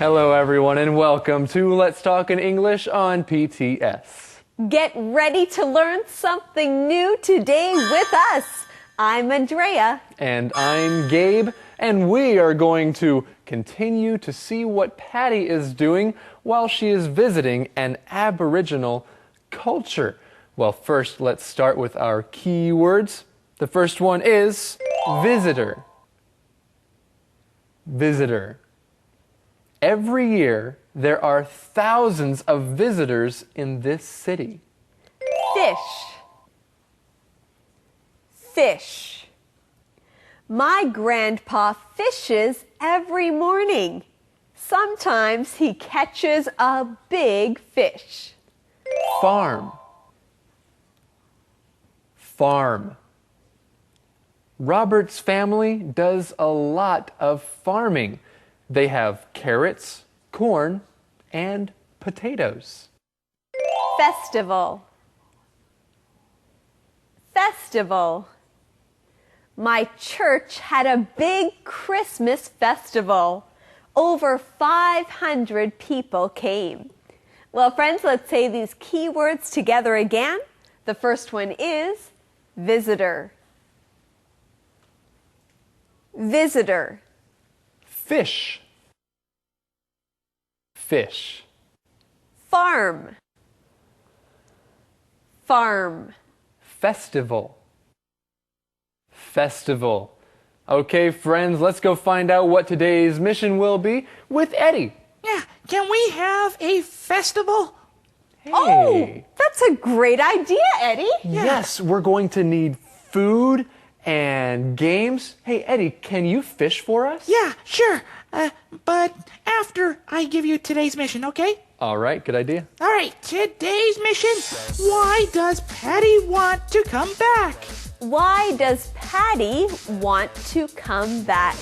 Hello everyone and welcome to Let's Talk in English on PTS. Get ready to learn something new today with us. I'm Andrea. And I'm Gabe, and we are going to continue to see what Patty is doing while she is visiting an Aboriginal culture. Well, first let's start with our key words. The first one is visitor. Visitor. Every year, there are thousands of visitors in this city. Fish. Fish. My grandpa fishes every morning. Sometimes he catches a big fish. Farm. Farm. Robert's family does a lot of farming. They have carrots, corn, and potatoes. Festival. Festival. My church had a big Christmas festival. Over 500 people came. Well, friends, let's say these key words together again. The first one is visitor. Visitor. Fish. Fish. Farm. Farm. Festival. Festival. Okay, friends, let's go find out what today's mission will be with Eddie. Yeah, can we have a festival? Hey. Oh, that's a great idea, Eddie. Yes, we're going to need food and games. Hey, Eddie, can you fish for us? Yeah, sure. But after I give you today's mission, okay? All right, good idea. All right, today's mission. Why does Patty want to come back? Why does Patty want to come back?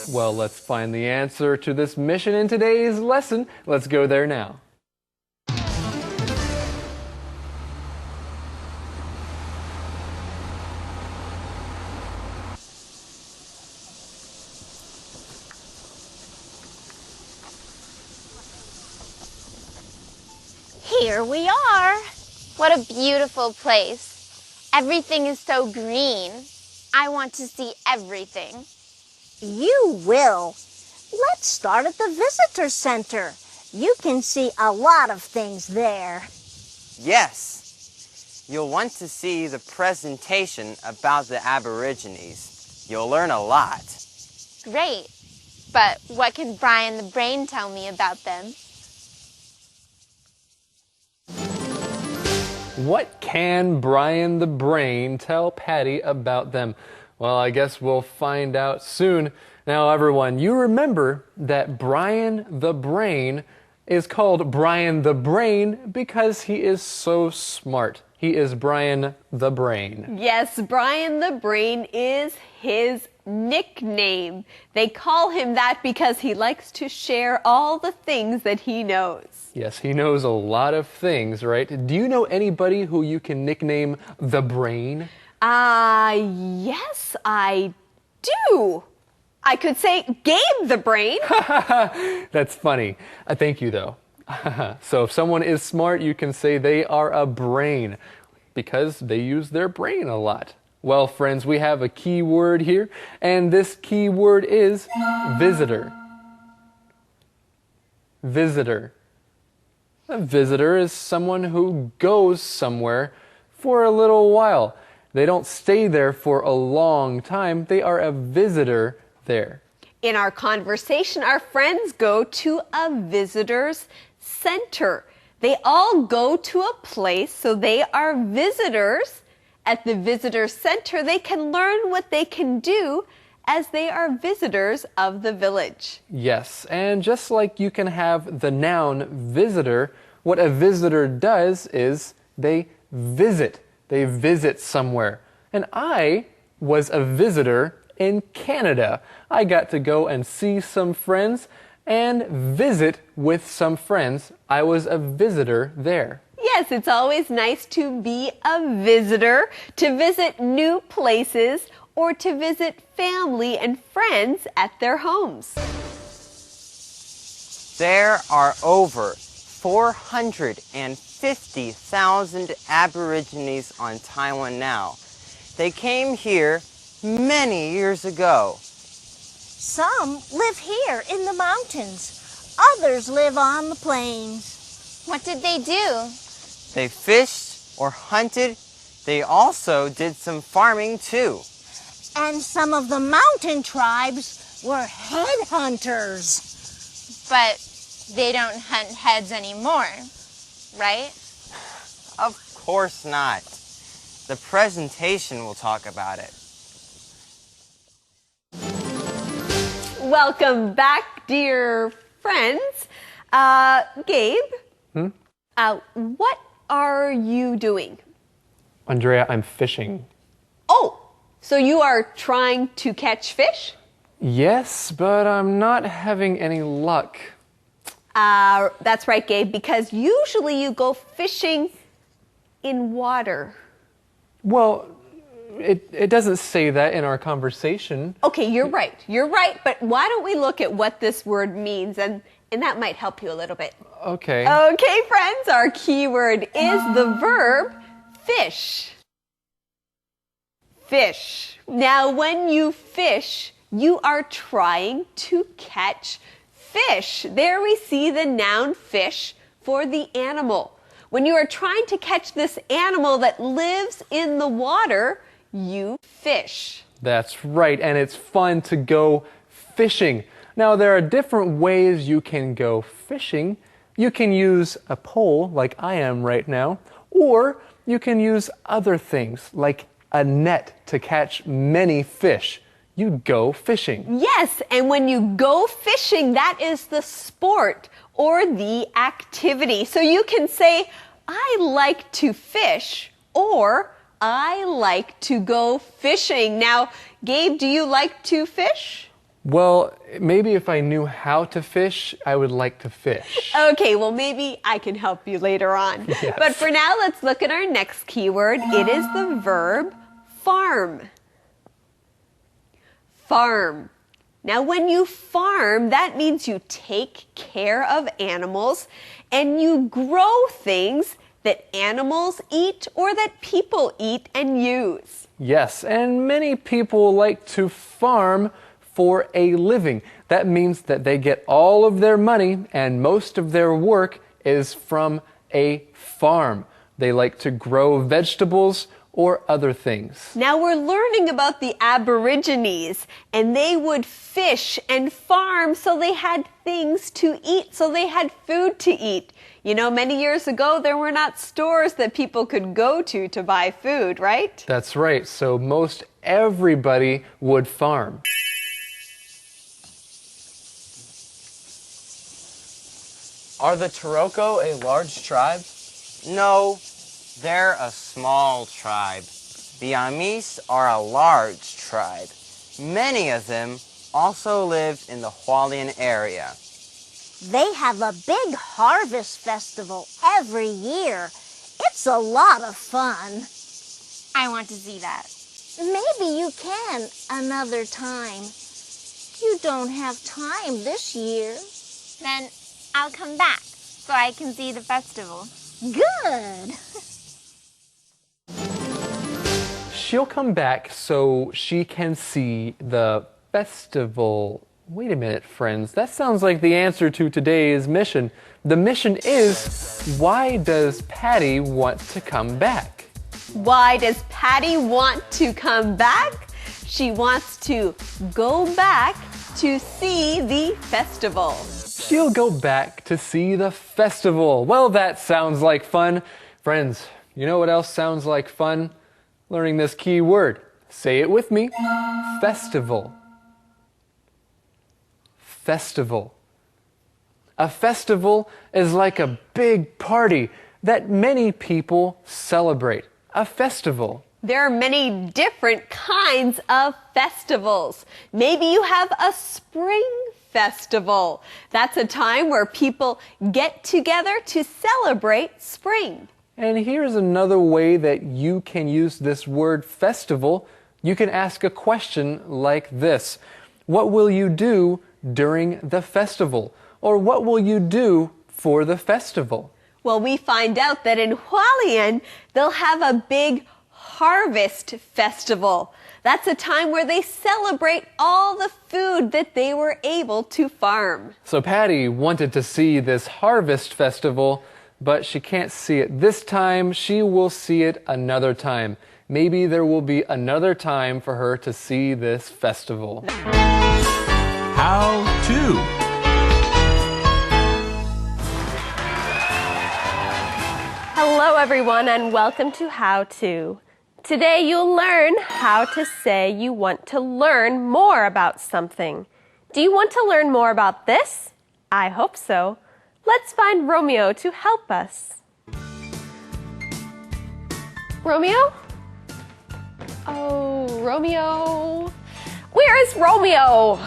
Well, let's find the answer to this mission in today's lesson. Let's go there now. Here we are. What a beautiful place. Everything is so green. I want to see everything. You will. Let's start at the visitor center. You can see a lot of things there. Yes. You'll want to see the presentation about the Aborigines. You'll learn a lot. Great. But what can Brian the Brain tell me about them? What can Brian the Brain tell Patty about them? Well, I guess we'll find out soon. Now, everyone, you remember that Brian the Brain is called Brian the Brain because he is so smart. He is Brian the Brain. Yes, Brian the Brain is his nickname. They call him that because he likes to share all the things that he knows. Yes, he knows a lot of things, right? Do you know anybody who you can nickname the Brain? Yes, I do. I could say Gabe the Brain. That's funny. Thank you, though. So if someone is smart, you can say they are a brain because they use their brain a lot. Well, friends, we have a key word here, and this key word is visitor. Visitor. A visitor is someone who goes somewhere for a little while. They don't stay there for a long time. They are a visitor there. In our conversation, our friends go to a visitor's center. They all go to a place, so they are visitors. At the visitor center, they can learn what they can do as they are visitors of the village. Yes, and just like you can have the noun visitor, what a visitor does is they visit. They visit somewhere. And I was a visitor in Canada. I got to go and see some friends and visit with some friends. I was a visitor there. Yes, it's always nice to be a visitor, to visit new places, or to visit family and friends at their homes. There are over 450,000 Aborigines on Taiwan now. They came here many years ago. Some live here in the mountains. Others live on the plains. What did they do? They fished or hunted. They also did some farming too. And some of the mountain tribes were headhunters. But they don't hunt heads anymore, right? Of course not. The presentation will talk about it. Welcome back, dear friends. Gabe, what are you doing? Andrea, I'm fishing. Oh, so you are trying to catch fish? Yes, but I'm not having any luck. That's right, Gabe, because usually you go fishing in water. Well, it doesn't say that in our conversation. Okay, you're right. You're right, but why don't we look at what this word means, and that might help you a little bit. Okay. Okay, friends, our key word is the verb fish. Fish. Now, when you fish, you are trying to catch fish. There we see the noun fish for the animal. When you are trying to catch this animal that lives in the water, you fish. That's right, and it's fun to go fishing. Now, there are different ways you can go fishing. You can use a pole, like I am right now, or you can use other things, like a net to catch many fish. You go fishing. Yes, and when you go fishing, that is the sport or the activity. So you can say, I like to fish, or I like to go fishing. Now, Gabe, do you like to fish? Well, maybe if I knew how to fish, I would like to fish. Okay, well, maybe I can help you later on. Yes. But for now, let's look at our next keyword. It is the verb farm. Farm. Now, when you farm, that means you take care of animals and you grow things that animals eat or that people eat and use. Yes, and many people like to farm for a living. That means that they get all of their money and most of their work is from a farm. They like to grow vegetables or other things. Now we're learning about the Aborigines, and they would fish and farm so they had things to eat, so they had food to eat. You know, many years ago, there were not stores that people could go to buy food, right? That's right, so most everybody would farm. Are the Taroko a large tribe? No, they're a small tribe. The Amis are a large tribe. Many of them also live in the Hualien area. They have a big harvest festival every year. It's a lot of fun. I want to see that. Maybe you can another time. You don't have time this year. Then I'll come back so I can see the festival. Good. She'll come back so she can see the festival. Wait a minute, friends. That sounds like the answer to today's mission. The mission is, why does Patty want to come back? Why does Patty want to come back? She wants to go back to see the festival. She'll go back to see the festival. Well, that sounds like fun. Friends, you know what else sounds like fun? Learning this key word. Say it with me. Festival. Festival. A festival is like a big party that many people celebrate. A festival. There are many different kinds of festivals. Maybe you have a spring festival. That's a time where people get together to celebrate spring. And here's another way that you can use this word festival. You can ask a question like this. What will you do during the festival? Or what will you do for the festival? Well, we find out that in Hualien, they'll have a big harvest festival. That's a time where they celebrate all the food that they were able to farm. So Patty wanted to see this harvest festival, but she can't see it this time. She will see it another time. Maybe there will be another time for her to see this festival. How to. Hello everyone and welcome to How To. Today you'll learn how to say you want to learn more about something. Do you want to learn more about this? I hope so. Let's find Romeo to help us. Romeo? Oh, Romeo. Where is Romeo?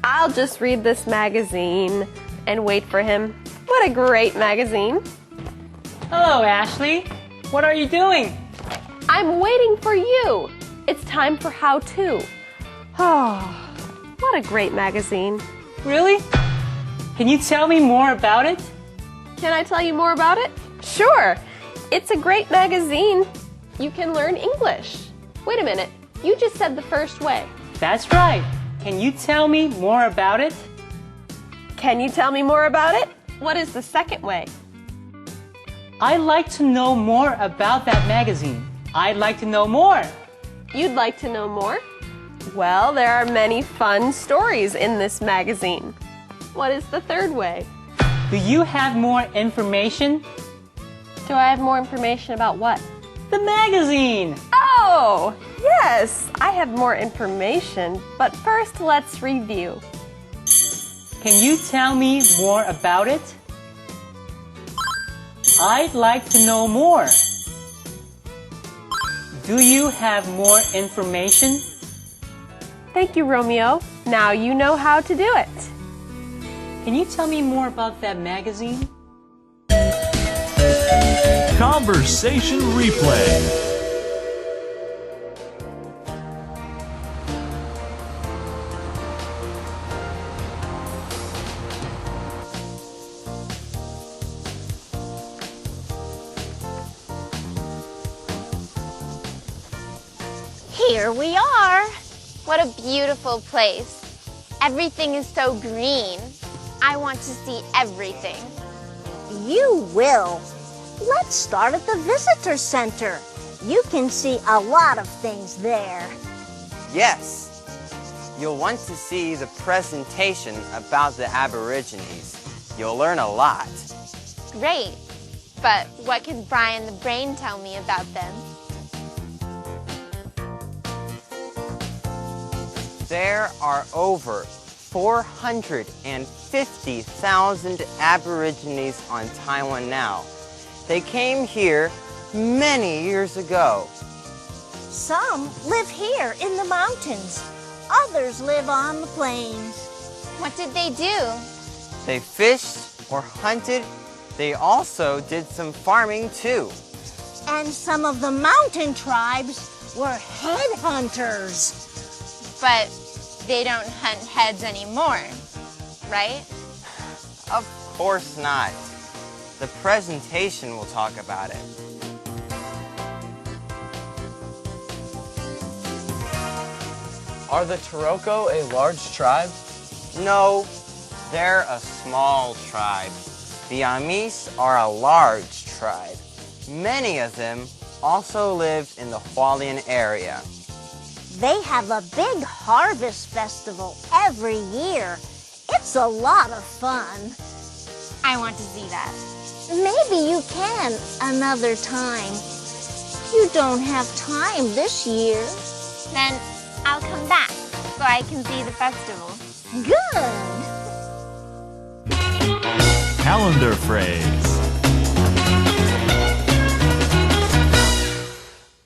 I'll just read this magazine and wait for him. What a great magazine. Hello, Ashley. What are you doing? I'm waiting for you. It's time for How To. Oh, what a great magazine. Really? Can you tell me more about it? Can I tell you more about it? Sure. It's a great magazine. You can learn English. Wait a minute. You just said the first way. That's right. Can you tell me more about it? Can you tell me more about it? What is the second way? I'd like to know more about that magazine. I'd like to know more. You'd like to know more? Well, there are many fun stories in this magazine. What is the third way? Do you have more information? Do I have more information about what? The magazine! Oh, yes, I have more information, but first let's review. Can you tell me more about it? I'd like to know more. Do you have more information? Thank you, Romeo. Now you know how to do it. Can you tell me more about that magazine? Conversation replay. Here we are. What a beautiful place. Everything is so green. I want to see everything. You will. Let's start at the visitor center. You can see a lot of things there. Yes. You'll want to see the presentation about the Aborigines. You'll learn a lot. Great. But what can Brian the Brain tell me about them? There are over 450,000 Aborigines on Taiwan now. They came here many years ago. Some live here in the mountains. Others live on the plains. What did they do? They fished or hunted. They also did some farming too. And some of the mountain tribes were headhunters. But they don't hunt heads anymore, right? Of course not. The presentation will talk about it. Are the Turoko a large tribe? No, they're a small tribe. The Amis are a large tribe. Many of them also live in the Hualien area. They have a big harvest festival every year. It's a lot of fun. I want to see that. Maybe you can another time. You don't have time this year. Then I'll come back so I can see the festival. Good. Calendar phrase.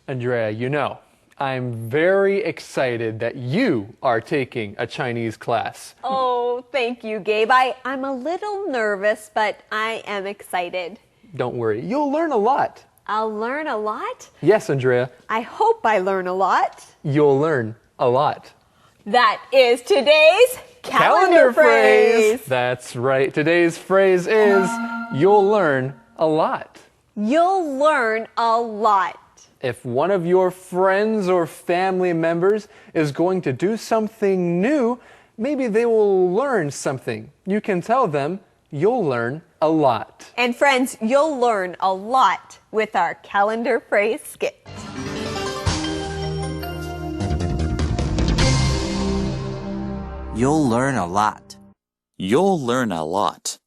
Andrea, you know, I'm very excited that you are taking a Chinese class. Oh, thank you, Gabe. I'm a little nervous, but I am excited. Don't worry, you'll learn a lot. I'll learn a lot? Yes, Andrea, I hope I learn a lot. you'll learn a lot. That is today's calendar phrase. That's right. Today's phrase is you'll learn a lot. You'll learn a lot. If one of your friends or family members is going to do something new, maybe they will learn something. You can tell them you'll learn a lot. And friends, you'll learn a lot with our calendar phrase skit. You'll learn a lot. You'll learn a lot.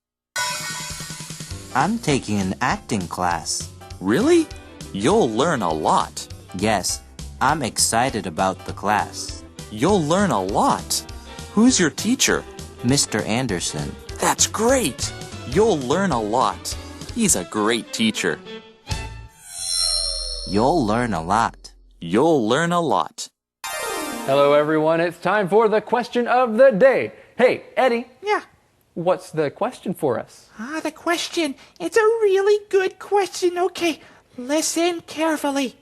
I'm taking an acting class. Really? You'll learn a lot. Yes, I'm excited about the class. You'll learn a lot. Who's your teacher? Mr. Anderson. That's great. You'll learn a lot. He's a great teacher. You'll learn a lot. You'll learn a lot. Hello, everyone. It's time for the question of the day. Hey, Eddie. Yeah. What's the question for us? The question. It's a really good question. Okay, listen carefully.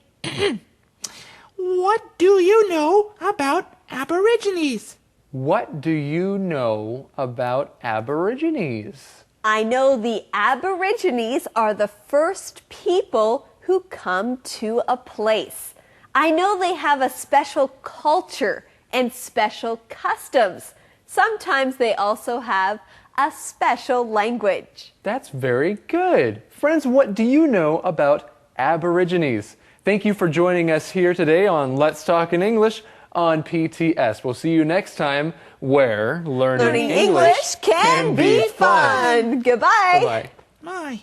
What do you know about Aborigines? What do you know about Aborigines? I know the Aborigines are the first people who come to a place. I know they have a special culture and special customs. Sometimes they also have a special language. That's very good. Friends, what do you know about Aborigines? Thank you for joining us here today on Let's Talk in English on PTS. We'll see you next time where learning English can be fun. Goodbye. Bye-bye. My.